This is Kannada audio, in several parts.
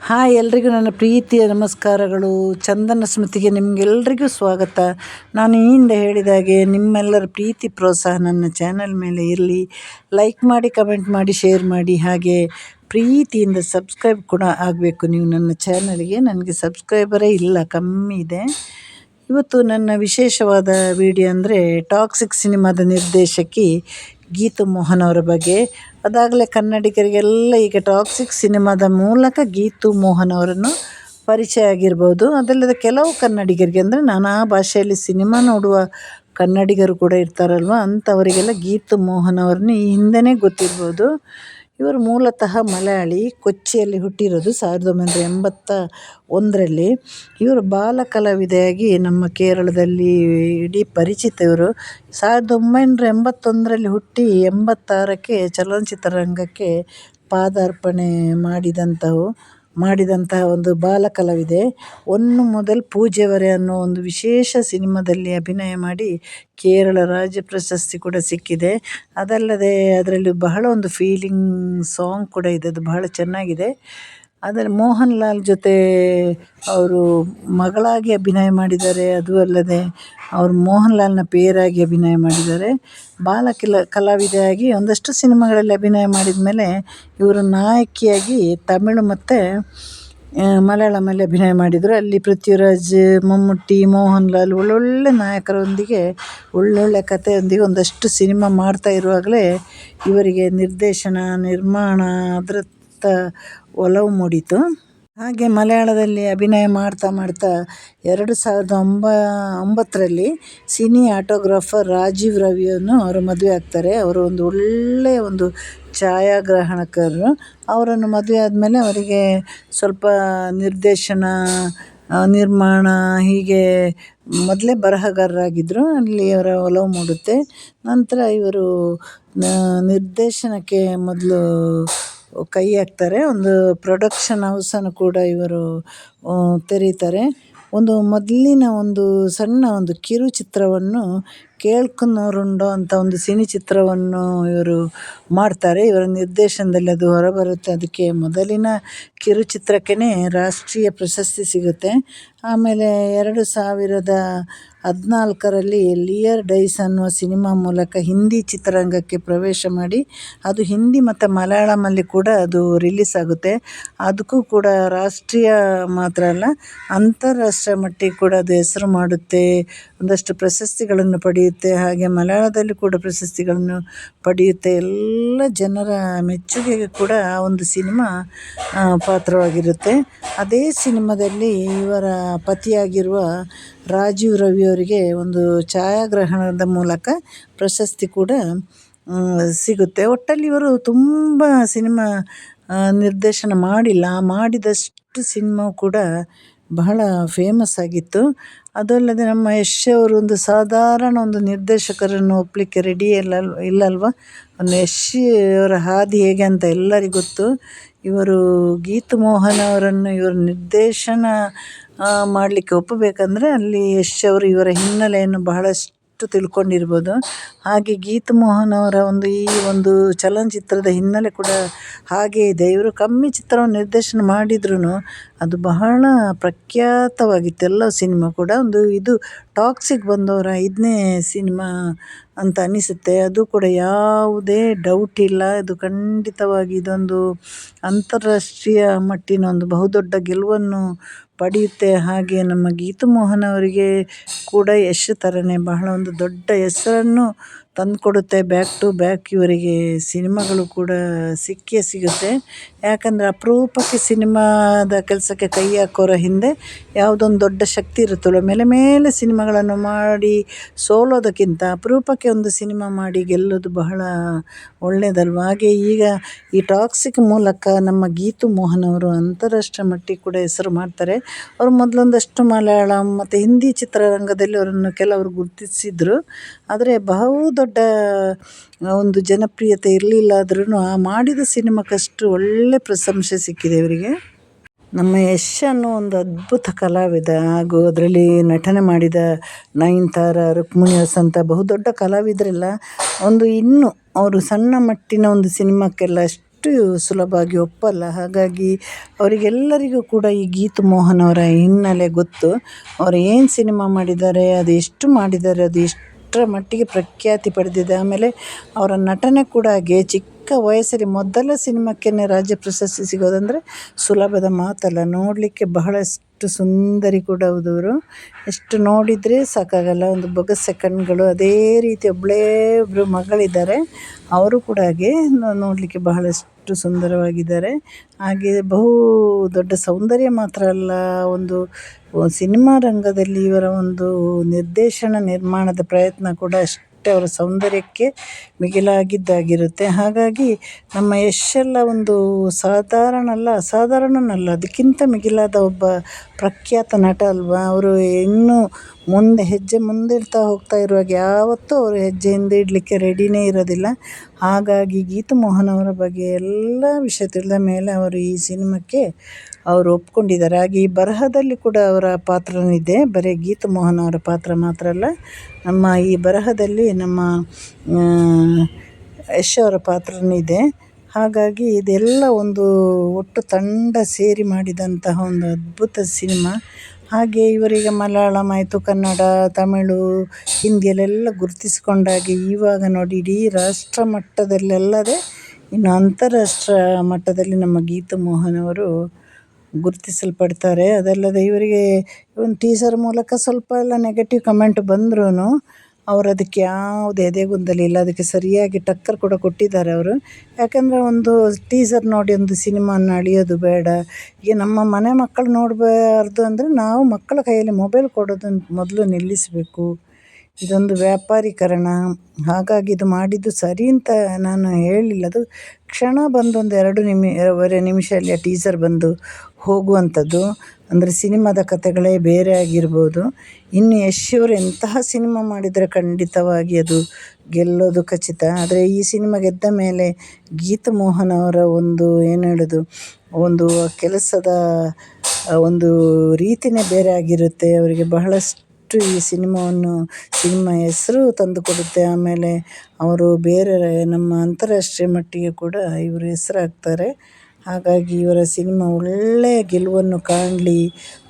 ಹಾಯ್ ಎಲ್ರಿಗೂ ನನ್ನ ಪ್ರೀತಿಯ ನಮಸ್ಕಾರಗಳು. ಚಂದನ ಸ್ಮೃತಿಗೆ ನಿಮಗೆಲ್ರಿಗೂ ಸ್ವಾಗತ. ನಾನು ಈ ಹಿಂದೆ ಹೇಳಿದಾಗೆ ನಿಮ್ಮೆಲ್ಲರ ಪ್ರೀತಿ ಪ್ರೋತ್ಸಾಹ ನನ್ನ ಚಾನಲ್ ಮೇಲೆ ಇರಲಿ. ಲೈಕ್ ಮಾಡಿ, ಕಮೆಂಟ್ ಮಾಡಿ, ಶೇರ್ ಮಾಡಿ, ಹಾಗೆ ಪ್ರೀತಿಯಿಂದ ಸಬ್ಸ್ಕ್ರೈಬ್ ಕೂಡ ಆಗಬೇಕು ನೀವು ನನ್ನ ಚಾನಲ್ಗೆ. ನನಗೆ ಸಬ್ಸ್ಕ್ರೈಬರೇ ಇಲ್ಲ, ಕಮ್ಮಿ ಇದೆ. ಇವತ್ತು ನನ್ನ ವಿಶೇಷವಾದ ವಿಡಿಯೋ ಅಂದರೆ ಟಾಕ್ಸಿಕ್ ಸಿನಿಮಾದ ನಿರ್ದೇಶಕಿ ಗೀತು ಮೋಹನ್ ಅವರ ಬಗ್ಗೆ. ಅದಾಗಲೇ ಕನ್ನಡಿಗರಿಗೆಲ್ಲ ಈಗ ಟಾಕ್ಸಿಕ್ ಸಿನಿಮಾದ ಮೂಲಕ ಗೀತು ಮೋಹನ್ ಅವರನ್ನು ಪರಿಚಯ ಆಗಿರ್ಬೋದು. ಅದಲ್ಲದೆ ಕೆಲವು ಕನ್ನಡಿಗರಿಗೆ ಅಂದರೆ ನಾನಾ ಭಾಷೆಯಲ್ಲಿ ಸಿನಿಮಾ ನೋಡುವ ಕನ್ನಡಿಗರು ಕೂಡ ಇರ್ತಾರಲ್ವ, ಅಂಥವರಿಗೆಲ್ಲ ಗೀತು ಮೋಹನ್ ಅವರನ್ನು ಈ ಹಿಂದೆಯೇ ಗೊತ್ತಿರ್ಬೋದು. ಇವರು ಮೂಲತಃ ಮಲಯಾಳಿ, ಕೊಚ್ಚಿಯಲ್ಲಿ ಹುಟ್ಟಿರೋದು 1981ರಲ್ಲಿ. ಇವರು ಬಾಲ ಕಲಾವಿದೆಯಾಗಿ ನಮ್ಮ ಕೇರಳದಲ್ಲಿ ಇಡೀ ಪರಿಚಿತ. ಇವರು 1981ರಲ್ಲಿ ಹುಟ್ಟಿ 86ಕ್ಕೆ ಚಲನಚಿತ್ರರಂಗಕ್ಕೆ ಪಾದಾರ್ಪಣೆ ಮಾಡಿದಂತಹ ಒಂದು ಬಾಲ ಕಲಾವಿದೆ. ಒನ್ನು ಮೊದಲ್ ಪೂಜೆವರೆ ಅನ್ನೋ ಒಂದು ವಿಶೇಷ ಸಿನಿಮಾದಲ್ಲಿ ಅಭಿನಯ ಮಾಡಿ ಕೇರಳ ರಾಜ್ಯ ಪ್ರಶಸ್ತಿ ಕೂಡ ಸಿಕ್ಕಿದೆ. ಅದಲ್ಲದೆ ಅದರಲ್ಲಿ ಬಹಳ ಒಂದು ಫೀಲಿಂಗ್ ಸಾಂಗ್ ಕೂಡ ಇದೆ, ಅದು ಬಹಳ ಚೆನ್ನಾಗಿದೆ. ಅದರಲ್ಲಿ ಮೋಹನ್ ಲಾಲ್ ಜೊತೆ ಅವರು ಮಗಳಾಗಿ ಅಭಿನಯ ಮಾಡಿದ್ದಾರೆ. ಅದು ಅಲ್ಲದೆ ಅವರು ಮೋಹನ್ ಲಾಲ್ನ ಪೇರಾಗಿ ಅಭಿನಯ ಮಾಡಿದ್ದಾರೆ. ಕಲಾವಿದೆಯಾಗಿ ಒಂದಷ್ಟು ಸಿನಿಮಾಗಳಲ್ಲಿ ಅಭಿನಯ ಮಾಡಿದ ಮೇಲೆ ಇವರು ನಾಯಕಿಯಾಗಿ ತಮಿಳು ಮತ್ತು ಮಲಯಾಳಮಲ್ಲಿ ಅಭಿನಯ ಮಾಡಿದರು. ಅಲ್ಲಿ ಪೃಥ್ವಿರಾಜ್, ಮಮ್ಮೂಟಿ, ಮೋಹನ್ ಲಾಲ್ ಒಳ್ಳೊಳ್ಳೆ ನಾಯಕರೊಂದಿಗೆ ಒಳ್ಳೊಳ್ಳೆ ಕಥೆಯೊಂದಿಗೆ ಒಂದಷ್ಟು ಸಿನಿಮಾ ಮಾಡ್ತಾ ಇರುವಾಗಲೇ ಇವರಿಗೆ ನಿರ್ದೇಶನ, ನಿರ್ಮಾಣ ಅದರತ್ತ ಒಲವು ಮೂಡಿತು. ಹಾಗೆ ಮಲಯಾಳದಲ್ಲಿ ಅಭಿನಯ ಮಾಡ್ತಾ 2009ರಲ್ಲಿ ಸಿನಿ ಆಟೋಗ್ರಾಫರ್ ರಾಜೀವ್ ರವಿಯನ್ನು ಅವರು ಮದುವೆ ಆಗ್ತಾರೆ. ಅವರು ಒಂದು ಒಳ್ಳೆಯ ಒಂದು ಛಾಯಾಗ್ರಹಣಕಾರರು. ಅವರನ್ನು ಮದುವೆ ಆದಮೇಲೆ ಅವರಿಗೆ ಸ್ವಲ್ಪ ನಿರ್ದೇಶನ, ನಿರ್ಮಾಣ, ಹೀಗೆ ಮೊದಲೇ ಬರಹಗಾರರಾಗಿದ್ದರು. ಅಲ್ಲಿ ಅವರ ಒಲವು ಮೂಡುತ್ತೆ. ನಂತರ ಇವರು ನಿರ್ದೇಶನಕ್ಕೆ ಮೊದಲು ಕೈ ಹಾಕ್ತಾರೆ. ಒಂದು ಪ್ರೊಡಕ್ಷನ್ ಹೌಸನ್ನು ಕೂಡ ಇವರು ತೆರೀತಾರೆ. ಮೊದಲಿನ ಒಂದು ಸಣ್ಣ ಒಂದು ಕಿರುಚಿತ್ರವನ್ನು ಕೇಳ್ಕುನ್ನೋರುಂಡೋ ಅಂತ ಒಂದು ಸಿನಿ ಚಿತ್ರವನ್ನು ಇವರು ಮಾಡ್ತಾರೆ. ಇವರ ನಿರ್ದೇಶನದಲ್ಲಿ ಅದು ಹೊರಬರುತ್ತೆ. ಅದಕ್ಕೆ ಮೊದಲಿನ ಕಿರುಚಿತ್ರಕ್ಕೇ ರಾಷ್ಟ್ರೀಯ ಪ್ರಶಸ್ತಿ ಸಿಗುತ್ತೆ. ಆಮೇಲೆ 2014ರಲ್ಲಿ ಲಿಯರ್ ಡೈಸ್ ಅನ್ನುವ ಸಿನಿಮಾ ಮೂಲಕ ಹಿಂದಿ ಚಿತ್ರರಂಗಕ್ಕೆ ಪ್ರವೇಶ ಮಾಡಿ, ಅದು ಹಿಂದಿ ಮತ್ತು ಮಲಯಾಳಮಲ್ಲಿ ಕೂಡ ಅದು ರಿಲೀಸ್ ಆಗುತ್ತೆ. ಅದಕ್ಕೂ ಕೂಡ ರಾಷ್ಟ್ರೀಯ ಮಾತ್ರ ಅಲ್ಲ, ಅಂತಾರಾಷ್ಟ್ರೀಯ ಮಟ್ಟಿಗೆ ಕೂಡ ಅದು ಹೆಸರು ಮಾಡುತ್ತೆ. ಒಂದಷ್ಟು ಪ್ರಶಸ್ತಿಗಳನ್ನು ಪಡೆಯುತ್ತೆ. ಹಾಗೆ ಮಲಯಾಳದಲ್ಲಿ ಕೂಡ ಪ್ರಶಸ್ತಿಗಳನ್ನು ಪಡೆಯುತ್ತೆ. ಎಲ್ಲ ಜನರ ಮೆಚ್ಚುಗೆಗೆ ಕೂಡ ಆ ಒಂದು ಸಿನಿಮಾ ಪಾತ್ರವಾಗಿರುತ್ತೆ. ಅದೇ ಸಿನಿಮಾದಲ್ಲಿ ಇವರ ಪತಿಯಾಗಿರುವ ರಾಜೀವ್ ರವಿಯವರಿಗೆ ಒಂದು ಛಾಯಾಗ್ರಹಣದ ಮೂಲಕ ಪ್ರಶಸ್ತಿ ಕೂಡ ಸಿಗುತ್ತೆ. ಒಟ್ಟಲ್ಲಿ ಇವರು ತುಂಬ ಸಿನಿಮಾ ನಿರ್ದೇಶನ ಮಾಡಿಲ್ಲ, ಮಾಡಿದಷ್ಟು ಸಿನಿಮಾ ಕೂಡ ಬಹಳ ಫೇಮಸ್ ಆಗಿತ್ತು. ಅದಲ್ಲದೆ ನಮ್ಮ ಯಶ್ ಅವರು ಒಂದು ಸಾಧಾರಣ ಒಂದು ನಿರ್ದೇಶಕರನ್ನು ಒಪ್ಪಲಿಕ್ಕೆ ರೆಡಿ ಇಲ್ಲಲ್ವ. ಒಂದು ಯಶ್ ಅವರ ಹಾದಿ ಹೇಗೆ ಅಂತ ಎಲ್ಲರಿಗೂ ಗೊತ್ತು. ಇವರು ಗೀತು ಮೋಹನ್ ಅವರನ್ನು ಇವರು ನಿರ್ದೇಶನ ಮಾಡಲಿಕ್ಕೆ ಒಪ್ಪಬೇಕಂದ್ರೆ ಅಲ್ಲಿ ಯಶ್ ಅವರು ಇವರ ಹಿನ್ನೆಲೆಯನ್ನು ಬಹಳಷ್ಟು ತಿಳ್ಕೊಂಡಿರ್ಬೋದು. ಹಾಗೆ ಗೀತು ಮೋಹನ್ ಅವರ ಈ ಒಂದು ಚಲನಚಿತ್ರದ ಹಿನ್ನೆಲೆ ಕೂಡ ಹಾಗೇ ಇದೆ. ಇವರು ಕಮ್ಮಿ ಚಿತ್ರವನ್ನು ನಿರ್ದೇಶನ ಮಾಡಿದ್ರೂ ಅದು ಬಹಳ ಪ್ರಖ್ಯಾತವಾಗಿತ್ತು, ಎಲ್ಲ ಸಿನಿಮಾ ಕೂಡ. ಇದು ಟಾಕ್ಸಿಕ್ ಬಂದವರ 5ನೇ ಸಿನಿಮಾ ಅಂತ ಅನಿಸುತ್ತೆ. ಅದು ಕೂಡ ಯಾವುದೇ ಡೌಟ್ ಇಲ್ಲ, ಇದು ಖಂಡಿತವಾಗಿ ಇದೊಂದು ಅಂತಾರಾಷ್ಟ್ರೀಯ ಮಟ್ಟಿನ ಒಂದು ಬಹುದೊಡ್ಡ ಗೆಲುವನ್ನು ಪಡೆಯುತ್ತೆ. ಹಾಗೆ ನಮ್ಮ ಗೀತು ಮೋಹನ್ ಅವರಿಗೆ ಕೂಡ ಯಶ್ ಥರನೇ ಬಹಳ ಒಂದು ದೊಡ್ಡ ಹೆಸರನ್ನು ತಂದುಕೊಡುತ್ತೆ. ಬ್ಯಾಕ್ ಟು ಬ್ಯಾಕ್ ಇವರಿಗೆ ಸಿನಿಮಾಗಳು ಕೂಡ ಸಿಕ್ಕೇ ಸಿಗುತ್ತೆ. ಯಾಕಂದರೆ ಅಪರೂಪಕ್ಕೆ ಸಿನಿಮಾದ ಕೆಲಸಕ್ಕೆ ಕೈ ಹಾಕೋರ ಹಿಂದೆ ಯಾವುದೊಂದು ದೊಡ್ಡ ಶಕ್ತಿ ಇರುತ್ತಲ್ಲ. ಮೇಲೆ ಸಿನಿಮಾಗಳನ್ನು ಮಾಡಿ ಸೋಲೋದಕ್ಕಿಂತ ಅಪರೂಪಕ್ಕೆ ಒಂದು ಸಿನಿಮಾ ಮಾಡಿ ಗೆಲ್ಲೋದು ಬಹಳ ಒಳ್ಳೆಯದಲ್ವ. ಹಾಗೆ ಈಗ ಈ ಟಾಕ್ಸಿಕ್ ಮೂಲಕ ನಮ್ಮ ಗೀತು ಮೋಹನ್ ಅವರು ಅಂತಾರಾಷ್ಟ್ರೀಯ ಮಟ್ಟಿಗೆ ಕೂಡ ಹೆಸರು ಮಾಡ್ತಾರೆ. ಅವರು ಮೊದಲೊಂದಷ್ಟು ಮಲಯಾಳಂ ಮತ್ತು ಹಿಂದಿ ಚಿತ್ರರಂಗದಲ್ಲಿ ಅವರನ್ನು ಕೆಲವರು ಗುರುತಿಸಿದ್ರು. ಆದರೆ ಬಹುದೊಡ್ಡ ಒಂದು ಜನಪ್ರಿಯತೆ ಇರಲಿಲ್ಲ. ಆದ್ರೂ ಆ ಮಾಡಿದ ಸಿನಿಮಾಕ್ಕಷ್ಟು ಒಳ್ಳೆ ಪ್ರಶಂಸೆ ಸಿಕ್ಕಿದೆ ಇವರಿಗೆ. ನಮ್ಮ ಯಶ್ ಅನ್ನೋ ಒಂದು ಅದ್ಭುತ ಕಲಾವಿದ, ಹಾಗೂ ಅದರಲ್ಲಿ ನಟನೆ ಮಾಡಿದ ನಯನತಾರ, ರುಕ್ಮಿಣಿ ಬಹುದೊಡ್ಡ ಕಲಾವಿದರೆಲ್ಲ ಇನ್ನೂ ಅವರು ಸಣ್ಣ ಮಟ್ಟಿನ ಒಂದು ಸಿನಿಮಾಕ್ಕೆಲ್ಲ ಸುಲಭವಾಗಿ ಒಪ್ಪಲ್ಲ. ಹಾಗಾಗಿ ಅವರಿಗೆಲ್ಲರಿಗೂ ಕೂಡ ಈ ಗೀತು ಮೋಹನ್ ಅವರ ಹಿನ್ನೆಲೆ ಗೊತ್ತು. ಅವರು ಏನು ಸಿನಿಮಾ ಮಾಡಿದ್ದಾರೆ, ಅದು ಎಷ್ಟು ಮಾಡಿದ್ದಾರೆ, ಅದು ಎಷ್ಟರ ಮಟ್ಟಿಗೆ ಪ್ರಖ್ಯಾತಿ ಪಡೆದಿದೆ. ಆಮೇಲೆ ಅವರ ನಟನೆ ಕೂಡ ಹಾಗೆ. ಚಿಕ್ಕ ವಯಸ್ಸಲ್ಲಿ ಮೊದಲ ಸಿನಿಮಾಕ್ಕೇ ರಾಜ್ಯ ಪ್ರಶಸ್ತಿ ಸಿಗೋದಂದರೆ ಸುಲಭದ ಮಾತಲ್ಲ. ನೋಡಲಿಕ್ಕೆ ಬಹಳಷ್ಟು ಸುಂದರಿ ಕೂಡ ಹೌದವರು. ಎಷ್ಟು ನೋಡಿದರೆ ಸಾಕಾಗಲ್ಲ. ಒಂದು ಬೊಗಸೆ ಕಣ್ಗಳು. ಅದೇ ರೀತಿ ಒಬ್ಬಳು ಮಗಳಿದ್ದಾರೆ, ಅವರು ಕೂಡ ಹಾಗೆ ನೋಡಲಿಕ್ಕೆ ಬಹಳಷ್ಟು ಸುಂದರವಾಗಿದ್ದಾರೆ. ಹಾಗೆ ಬಹು ದೊಡ್ಡ ಸೌಂದರ್ಯ ಮಾತ್ರ ಅಲ್ಲ, ಒಂದು ಸಿನಿಮಾ ರಂಗದಲ್ಲಿ ಇವರ ಒಂದು ನಿರ್ಮಾಣದ ಪ್ರಯತ್ನ ಕೂಡ ಅಷ್ಟೇ ಅವರ ಸೌಂದರ್ಯಕ್ಕೆ ಮಿಗಿಲಾಗಿದ್ದಾಗಿರುತ್ತೆ. ಹಾಗಾಗಿ ನಮ್ಮ ಯಶೆಲ್ಲ ಒಂದು ಅಸಾಧಾರಣನಲ್ಲ, ಅದಕ್ಕಿಂತ ಮಿಗಿಲಾದ ಒಬ್ಬ ಪ್ರಖ್ಯಾತ ನಟ ಅಲ್ವಾ. ಅವರು ಇನ್ನೂ ಹೆಜ್ಜೆ ಮುಂದಿಡ್ತಾ ಹೋಗ್ತಾ ಇರುವಾಗ ಯಾವತ್ತೂ ಅವರು ಹೆಜ್ಜೆ ಹಿಂದೆ ಇಡಲಿಕ್ಕೆ ರೆಡಿನೇ ಇರೋದಿಲ್ಲ. ಹಾಗಾಗಿ ಗೀತು ಮೋಹನ್ ಅವರ ಬಗ್ಗೆ ಎಲ್ಲ ವಿಷಯ ತಿಳಿದ ಮೇಲೆ ಅವರು ಈ ಸಿನಿಮಾಕ್ಕೆ ಅವರು ಒಪ್ಕೊಂಡಿದ್ದಾರೆ. ಹಾಗೆ ಈ ಬರಹದಲ್ಲಿ ಕೂಡ ಅವರ ಪಾತ್ರನಿದೆ, ಬರೀ ಗೀತು ಮೋಹನ್ ಅವರ ಪಾತ್ರ ಮಾತ್ರ ಅಲ್ಲ. ನಮ್ಮ ಈ ಬರಹದಲ್ಲಿ ನಮ್ಮ ಯಶ್ ಅವರ ಪಾತ್ರನಿದೆ. ಹಾಗಾಗಿ ಇದೆಲ್ಲ ಒಂದು ಒಟ್ಟು ತಂಡ ಸೇರಿ ಮಾಡಿದಂತಹ ಒಂದು ಅದ್ಭುತ ಸಿನಿಮಾ. ಹಾಗೆ ಇವರೀಗ ಮಲಯಾಳಂ ಆಯಿತು, ಕನ್ನಡ, ತಮಿಳು, ಹಿಂದಿಯಲ್ಲೆಲ್ಲ ಗುರುತಿಸಿಕೊಂಡಾಗೆ ಇವಾಗ ನೋಡಿ ಇಡೀ ರಾಷ್ಟ್ರ ಮಟ್ಟದಲ್ಲಲ್ಲದೆ ಇನ್ನು ಅಂತಾರಾಷ್ಟ್ರ ಮಟ್ಟದಲ್ಲಿ ನಮ್ಮ ಗೀತು ಮೋಹನ್ ಅವರು ಗುರುತಿಸಲ್ಪಡ್ತಾರೆ. ಅದಲ್ಲದೆ ಇವರಿಗೆ ಒಂದು ಟೀಸರ್ ಮೂಲಕ ಸ್ವಲ್ಪ ಎಲ್ಲ ನೆಗೆಟಿವ್ ಕಮೆಂಟ್ ಬಂದ್ರೂ ಅವರು ಅದಕ್ಕೆ ಯಾವುದೇ ಎದೆಗುಂದಲಿಲ್ಲ. ಅದಕ್ಕೆ ಸರಿಯಾಗಿ ಟಕ್ಕರ್ ಕೂಡ ಕೊಟ್ಟಿದ್ದಾರೆ ಅವರು. ಯಾಕಂದರೆ ಒಂದು ಟೀಸರ್ ನೋಡಿ ಒಂದು ಸಿನಿಮಾನ ಅಳಿಯೋದು ಬೇಡ. ಈಗ ನಮ್ಮ ಮನೆ ಮಕ್ಕಳು ನೋಡಬಾರ್ದು ಅಂದರೆ ನಾವು ಮಕ್ಕಳ ಕೈಯಲ್ಲಿ ಮೊಬೈಲ್ ಕೊಡೋದನ್ನು ಮೊದಲು ನಿಲ್ಲಿಸಬೇಕು. ಇದೊಂದು ವ್ಯಾಪಾರೀಕರಣ. ಹಾಗಾಗಿ ಇದು ಮಾಡಿದ್ದು ಸರಿ ಅಂತ ನಾನು ಹೇಳಿಲ್ಲ. ಅದು ಕ್ಷಣ ಬಂದು ಒಂದು 2.5 ನಿಮಿಷ ಅಲ್ಲಿ ಆ ಟೀಸರ್ ಬಂದು ಹೋಗುವಂಥದ್ದು. ಅಂದರೆ ಸಿನಿಮಾದ ಕಥೆಗಳೇ ಬೇರೆ ಆಗಿರ್ಬೋದು. ಇನ್ನು ಯಶ್ ಅವರು ಎಂತಹ ಸಿನಿಮಾ ಮಾಡಿದರೆ ಖಂಡಿತವಾಗಿ ಅದು ಗೆಲ್ಲೋದು ಖಚಿತ. ಆದರೆ ಈ ಸಿನಿಮಾ ಗೆದ್ದ ಮೇಲೆ ಗೀತು ಮೋಹನ್ ಅವರ ಒಂದು ಏನು ಹೇಳೋದು, ಒಂದು ಕೆಲಸದ ಒಂದು ರೀತಿಯೇ ಬೇರೆ ಆಗಿರುತ್ತೆ. ಅವರಿಗೆ ಬಹಳಷ್ಟು ಈ ಸಿನಿಮಾ ಹೆಸರು ತಂದು ಕೊಡುತ್ತೆ. ಆಮೇಲೆ ಅವರು ಬೇರೆ ನಮ್ಮ ಅಂತಾರಾಷ್ಟ್ರೀಯ ಮಟ್ಟಿಗೆ ಕೂಡ ಇವರು ಹೆಸರಾಗ್ತಾರೆ. ಹಾಗಾಗಿ ಇವರ ಸಿನಿಮಾ ಒಳ್ಳೆಯ ಗೆಲುವನ್ನು ಕಾಣಲಿ,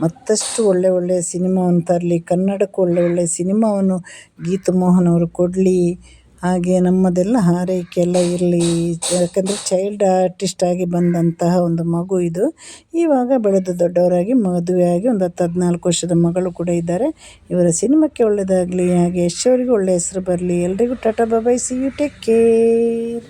ಮತ್ತಷ್ಟು ಒಳ್ಳೆಯ ಸಿನಿಮಾವನ್ನು ತರಲಿ, ಕನ್ನಡಕ್ಕೂ ಒಳ್ಳೆಯ ಸಿನಿಮಾವನ್ನು ಗೀತು ಮೋಹನ್ ಅವರು ಕೊಡಲಿ. ಹಾಗೆ ನಮ್ಮದೆಲ್ಲ ಹಾರೈಕೆ ಎಲ್ಲ ಇರಲಿ. ಯಾಕಂದರೆ ಚೈಲ್ಡ್ ಆರ್ಟಿಸ್ಟ್ ಆಗಿ ಬಂದಂತಹ ಒಂದು ಮಗು ಇದು. ಇವಾಗ ಬೆಳೆದು ದೊಡ್ಡವರಾಗಿ ಮದುವೆಯಾಗಿ ಒಂದು 10-14 ವರ್ಷದ ಮಗಳು ಕೂಡ ಇದ್ದಾರೆ. ಇವರ ಸಿನಿಮಾಕ್ಕೆ ಒಳ್ಳೆಯದಾಗಲಿ. ಹಾಗೆ ಯಶ್ ಅವರಿಗೂ ಒಳ್ಳೆಯ ಹೆಸರು ಬರಲಿ. ಎಲ್ರಿಗೂ ಟಾಟಾ ಬಾಯ್, ಸಿ ಯು, ಟೇಕ್ ಕೇರ್.